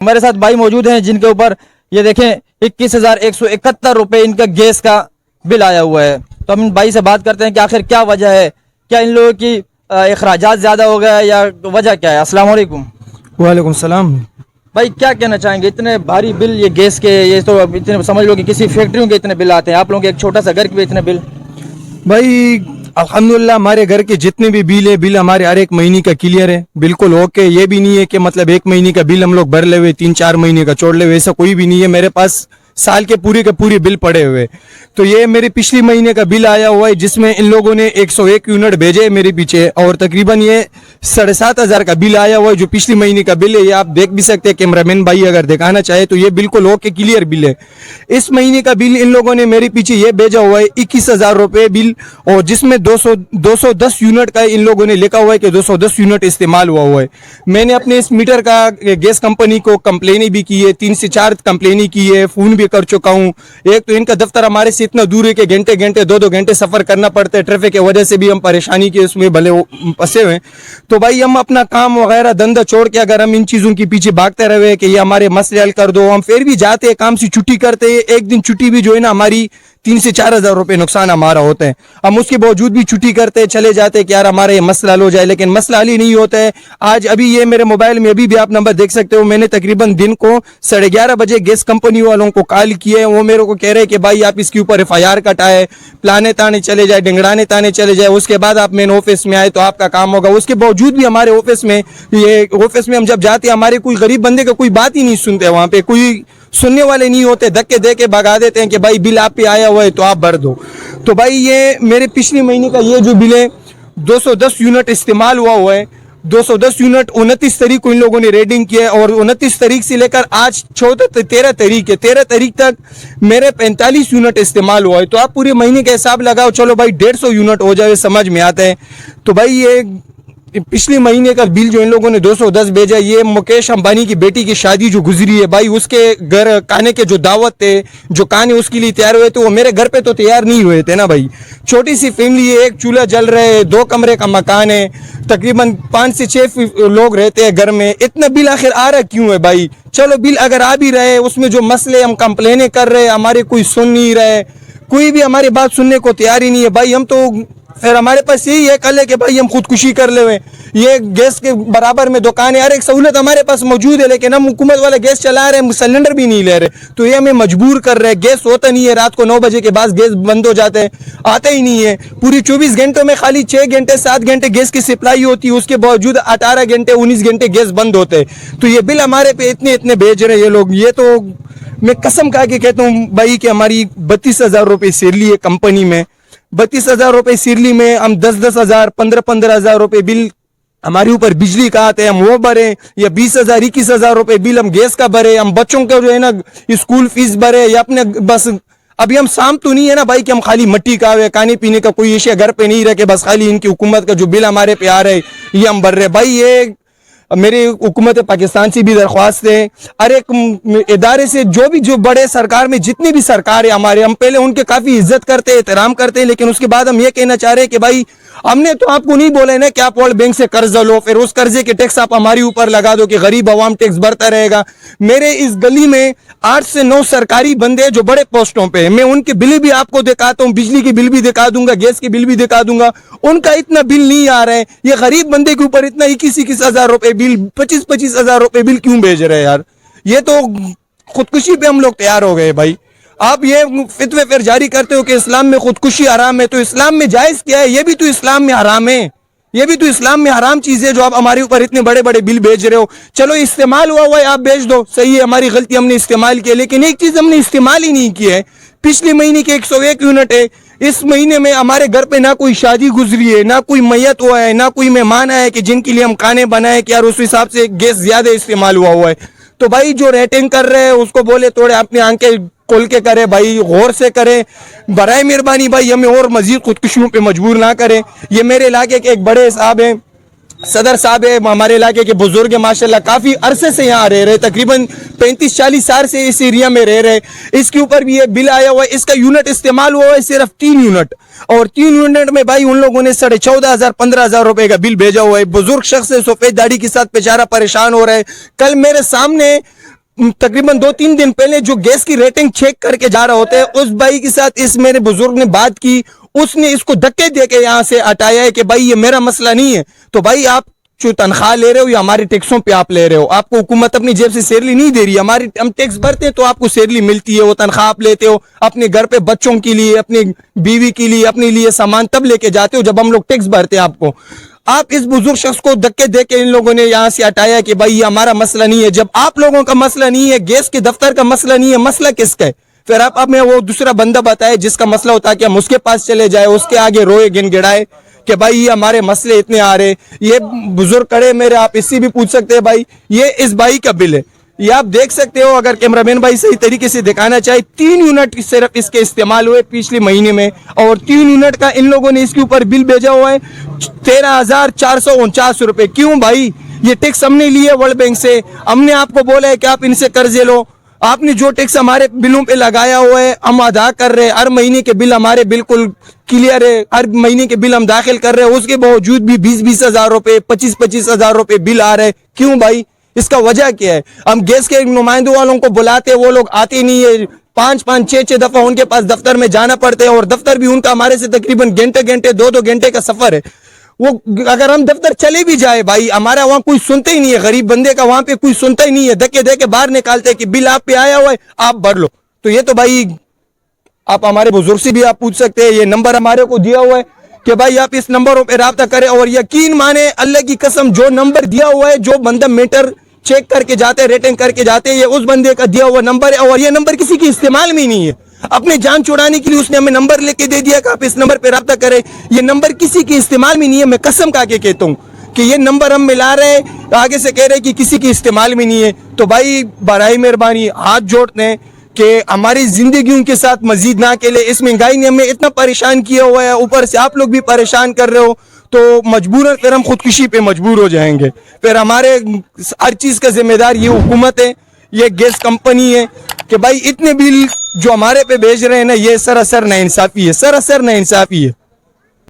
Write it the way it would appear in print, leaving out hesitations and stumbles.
हमारे साथ भाई मौजूद हैं जिनके ऊपर ये देखें 21,171 रुपए इनका गैस का बिल आया हुआ है। तो हम भाई से बात करते हैं कि आखिर क्या वजह है, क्या इन लोगों की अखराजात ज़्यादा हो गया या वजह क्या है। अस्सलाम वालेकुम। वालेकुम सलाम। भाई क्या कहना चाहेंगे, इतने भारी बिल ये गैस के, ये तो इतने समझ लो कि किसी फैक्ट्रियों के इतने बिल आते हैं, आप लोगों के एक छोटा सा घर के भी इतने बिल। भाई अल्हम्दुलिल्लाह हमारे घर के जितने भी बिल हमारे हर एक महीने का क्लियर है, बिल्कुल ओके। ये भी नहीं है कि मतलब एक महीने का बिल हम लोग भर ले हुए 3-4 महीने का छोड़ ले हुए, ऐसा कोई भी नहीं है। मेरे पास साल के पूरे बिल पड़े हुए। तो ये मेरे पिछले महीने का बिल आया हुआ है जिसमें इन लोगों ने 101 यूनिट भेजे मेरे पीछे, और तकरीबन ये 7,500 का बिल आया हुआ है जो पिछले महीने का बिल है। ये आप देख भी सकते हैं, कैमरामैन भाई अगर दिखाना चाहे तो ये बिल्कुल ओके क्लियर बिल है। इस महीने का बिल इन लोगों ने मेरे पीछे ये भेजा हुआ है 21,000 रुपये बिल, और जिसमें 210 यूनिट का इन लोगों ने लिखा हुआ है कि 210 यूनिट इस्तेमाल हुआ है। मैंने अपने इस मीटर का गैस कंपनी को कंप्लेन भी की है, 3 से 4 कंप्लेन की है, फोन भी कर चुका हूं। एक तो इनका दफ्तर हमारे से इतना दूर है कि घंटे 2-2 घंटे सफर करना पड़ता है, ट्रैफिक की वजह से भी हम परेशानी के उसमें भले फंसे हुए। तो भाई हम अपना काम वगैरह धंधा छोड़ के अगर हम इन चीजों के पीछे भागते रहे कि ये हमारे मसले हल कर दो, हम फिर भी जाते हैं काम से छुट्टी करते हैं। एक दिन छुट्टी भी जो है ना हमारी 3 से 4,000 रुपए नुकसान हमारा होता है। हम उसके बावजूद भी छुट्टी करते चले जाते हैं कि यार हमारा ये मसला हल हो जाए, लेकिन मसला हल ही नहीं होता है। आज अभी ये मेरे मोबाइल में अभी भी आप नंबर देख सकते हो, मैंने तकरीबन दिन को 11:30 बजे गैस कंपनी वालों को कॉल किए। वो मेरे को कह रहे हैं कि भाई आप इसके ऊपर FIR कटाए, प्लाने ताने चले जाए, डिंगड़ाने ताने चले जाए, उसके बाद आप मेन ऑफिस में आए तो आपका काम होगा। उसके बावजूद भी हमारे ऑफिस में हम जब जाते हैं हमारे कोई गरीब बंदे का कोई बात ही नहीं सुनते, वहां पे कोई सुनने वाले नहीं होते, धक्के दे के भगा देते हैं कि भाई बिल आप पे आया हुआ है तो आप भर दो। तो भाई ये मेरे पिछले महीने का ये जो बिल है 210 यूनिट इस्तेमाल हुआ है। 210 यूनिट 29 तारीख को इन लोगों ने रेडिंग किया है, और 29 तारीख से लेकर आज 13 तारीख है, 13 तारीख तक मेरे 45 यूनिट इस्तेमाल हुआ है। तो आप पूरे महीने का हिसाब लगाओ, चलो भाई 150 यूनिट हो जाए, समझ में आता है। तो भाई ये पिछले महीने का बिल जो इन लोगों ने 210 भेजा, ये मुकेश अंबानी की बेटी की शादी जो गुजरी है भाई, उसके घर खाने के जो दावत थे, जो खाने उसके लिए तैयार हुए थे, वो मेरे घर पे तो तैयार नहीं हुए थे ना भाई। छोटी सी फैमिली है, एक चूल्हा जल रहे है, 2 कमरे का मकान है, तकरीबन 5 से 6 लोग रहते हैं घर में। इतना बिल आखिर आ रहा क्यों है भाई? चलो बिल अगर आ भी रहे, उसमें जो मसले हम कंप्लेने कर रहे हैं, हमारे कोई सुन नहीं रहे, कोई भी हमारी बात सुनने को तैयार ही नहीं है भाई। हम तो फिर हमारे पास यही है कल है कि भाई हम खुदकुशी कर ले। ये गैस के बराबर में दुकान है, हर एक सहूलत हमारे पास मौजूद है, लेकिन हम हुकूमत वाला गैस चला रहे हैं, सिलेंडर भी नहीं ले रहे। तो ये हमें मजबूर कर रहे हैं। गैस होता नहीं है, रात को 9 बजे के बाद गैस बंद हो जाते हैं, आता ही नहीं है। पूरी 24 घंटों में खाली 6 घंटे 7 घंटे गैस की सप्लाई होती है, उसके बावजूद 18 घंटे 19 घंटे गैस बंद होते हैं। तो ये बिल हमारे पे इतने भेज रहे हैं ये लोग। ये तो मैं कसम खा के कहता हूँ भाई कि हमारी 32,000 रुपये सैलरी है कंपनी में। 32,000 रुपये सैलरी में हम 10,000 15,000 रुपये बिल हमारे ऊपर बिजली का आते हैं, हम वो भरे, या 20,000 21,000 रुपये बिल हम गैस का भरे, हम बच्चों का जो है ना स्कूल फीस भरे, या अपने बस अभी हम शाम तो नहीं है ना भाई कि हम खाली मिट्टी का खाने पीने का कोई इश्या घर पे नहीं रखे, बस खाली इनकी हुकूमत का जो बिल हमारे पे आ रहे ये हम भर रहे भाई। ये मेरी हुकूमत पाकिस्तान से भी दरख्वास्त है, हर एक इदारे से, जो बड़े सरकार में जितनी भी सरकार है हमारे, हम पहले उनके काफ़ी इज्जत करते हैं, एहतराम करते हैं, लेकिन उसके बाद हम ये कहना चाह रहे हैं कि भाई हमने तो आपको नहीं बोला है ना कि आप वर्ल्ड बैंक से कर्ज लो, फिर उस कर्जे के टैक्स आप हमारे ऊपर लगा दो कि गरीब अवाम टैक्स भरता रहेगा। मेरे इस गली में 8 से 9 सरकारी बंदे जो बड़े पोस्टों पे, मैं उनके बिल भी आपको दिखाता हूँ, बिजली की बिल भी दिखा दूंगा, गैस की बिल भी दिखा दूंगा, उनका इतना बिल नहीं आ रहा है। ये गरीब बंदे के ऊपर इतना 21,000 रुपये बिल, 25,000 रुपये बिल क्यों भेज रहे हैं यार? ये तो खुदकुशी पे हम लोग तैयार हो गए भाई। आप ये फितवे फिर जारी करते हो कि इस्लाम में खुदकुशी हराम है, तो इस्लाम में जायज़ क्या है? ये भी तो इस्लाम में हराम है, ये भी तो इस्लाम में हराम चीज़ है जो आप हमारे ऊपर इतने बड़े बड़े बिल भेज रहे हो। चलो इस्तेमाल हुआ है आप भेज दो, सही है, हमारी गलती, हमने इस्तेमाल किया, लेकिन एक चीज़ हमने इस्तेमाल ही नहीं की है। पिछले महीने के 101 यूनिट है, इस महीने में हमारे घर पे ना कोई शादी गुजरी है, ना कोई मैयत हुआ है, ना कोई मेहमान आया है कि जिनके लिए हम खाने बनाए कि यार उस हिसाब से गैस ज़्यादा इस्तेमाल हुआ है। तो भाई जो रेटिंग कर रहे हैं उसको बोले थोड़े अपनी आंखें खोल के करे भाई, गौर से करे, बराए मेहरबानी भाई हमें और मजीद खुदकुशियों पे मजबूर ना करें। ये मेरे इलाके के एक बड़े साहब हैं, सदर साहब है, हमारे इलाके के बुजुर्ग माशाल्लाह, काफ़ी अरसे से यहाँ रह रहे, तकरीबन 35-40 साल से इस एरिया में रह रहे। इसके ऊपर भी ये बिल आया हुआ है, इसका यूनिट इस्तेमाल हुआ है सिर्फ 3 यूनिट, और 3 यूनिट में भाई उन लोगों ने 14,500-15,000 रुपए का बिल भेजा हुआ है। बुजुर्ग शख्स है, सफेद दाढ़ी के साथ बेचारा परेशान हो रहा है। कल मेरे सामने तकरीबन 2-3 दिन पहले जो गैस की रेटिंग चेक करके जा रहा होता है, उस भाई के साथ इस मेरे बुजुर्ग ने बात की, उसने इसको धक्के दे के यहाँ से हटाया है कि भाई ये मेरा मसला नहीं है। तो भाई आप जो तनख्वाह ले रहे हो या हमारे टैक्सों पे आप ले रहे हो, आपको हुकूमत अपनी जेब से सैलरी नहीं दे रही। हमारी हम टैक्स भरते हैं तो आपको सैलरी मिलती है, वो तनख्वाह आप लेते हो अपने घर पे बच्चों के लिए, अपनी बीवी के लिए, अपने लिए सामान तब लेके जाते हो जब हम लोग टैक्स भरते हैं आपको। आप इस बुजुर्ग शख्स को धक्के दे के इन लोगों ने यहाँ से हटाया कि भाई ये हमारा मसला नहीं है। जब आप लोगों का मसला नहीं है, गैस के दफ्तर का मसला नहीं है, मसला किसका है? फिर आप हमें वो दूसरा बंदा बताए जिसका मसला होता है कि हम उसके पास चले जाए, उसके आगे रोए गिड़गिड़ाए कि भाई ये हमारे मसले इतने आ रहे। ये बुजुर्ग खड़े मेरे, आप इससे भी पूछ सकते हैं भाई, ये इस भाई का बिल है, ये आप देख सकते हो। अगर कैमरामैन भाई सही तरीके से दिखाना चाहे, 3 यूनिट सिर्फ इसके इस्तेमाल हुए पिछले महीने में, और 3 यूनिट का इन लोगों ने इसके ऊपर बिल भेजा हुआ है 13,449 रुपए। क्यों भाई? ये टैक्स हमने लिए वर्ल्ड बैंक से, हमने आपको बोला है कि आप इनसे कर्जे लो, आपने जो टैक्स हमारे बिलों पे लगाया हुआ है हम अदा कर रहे हैं। हर महीने के बिल हमारे बिल्कुल क्लियर है, हर महीने के बिल हम दाखिल कर रहे हैं, उसके बावजूद भी 20-20 हजार रुपए, 25-25 हजार रुपए बिल आ रहे हैं। क्यों भाई? इसका वजह क्या है? हम गैस के नुमाइंदों वालों को बुलाते हैं, वो लोग आते नहीं है। 5-5, 6-6 दफा उनके पास दफ्तर में जाना पड़ता है, और दफ्तर भी उनका हमारे से तकरीबन घंटे 2-2 घंटे का सफर है। वो अगर हम दफ्तर चले भी जाए भाई, हमारा वहां कोई सुनता ही नहीं है, गरीब बंदे का वहां पे कोई सुनता ही नहीं है। धक्के दे के बाहर निकालते हैं कि बिल आप पे आया हुआ है, आप भर लो। तो ये तो भाई आप हमारे बुजुर्ग से भी आप पूछ सकते हैं, ये नंबर हमारे को दिया हुआ है कि भाई आप इस नंबरों पे राब्ता करें। और यकीन माने, अल्लाह की कसम, जो नंबर दिया हुआ है, जो बंदा मीटर चेक करके जाते हैं, रेटिंग करके जाते हैं, ये उस बंदे का दिया हुआ नंबर है। और ये नंबर किसी के इस्तेमाल में ही नहीं है। अपने जान छुड़ाने के लिए उसने हमें नंबर लेके दे दिया कि आप इस नंबर पे राब्ता करें। ये नंबर किसी के इस्तेमाल में नहीं है। मैं कसम खा के कहता हूँ कि ये नंबर हम मिला रहे हैं, आगे से कह रहे हैं कि किसी के इस्तेमाल में नहीं है। तो भाई बराए मेहरबानी हाथ जोड़ते हैं कि हमारी जिंदगियों के साथ मजीद ना के लिए। इस महंगाई ने हमें इतना परेशान किया हुआ है, ऊपर से आप लोग भी परेशान कर रहे हो, तो मजबूरन फिर हम खुदकुशी पे मजबूर हो जाएंगे। फिर हमारे हर चीज का जिम्मेदार ये हुकूमत है, ये गैस कंपनी है कि भाई इतने बिल जो हमारे पे भेज रहे हैं ना, ये सरासर नाइंसाफी है, सरासर नाइंसाफी है।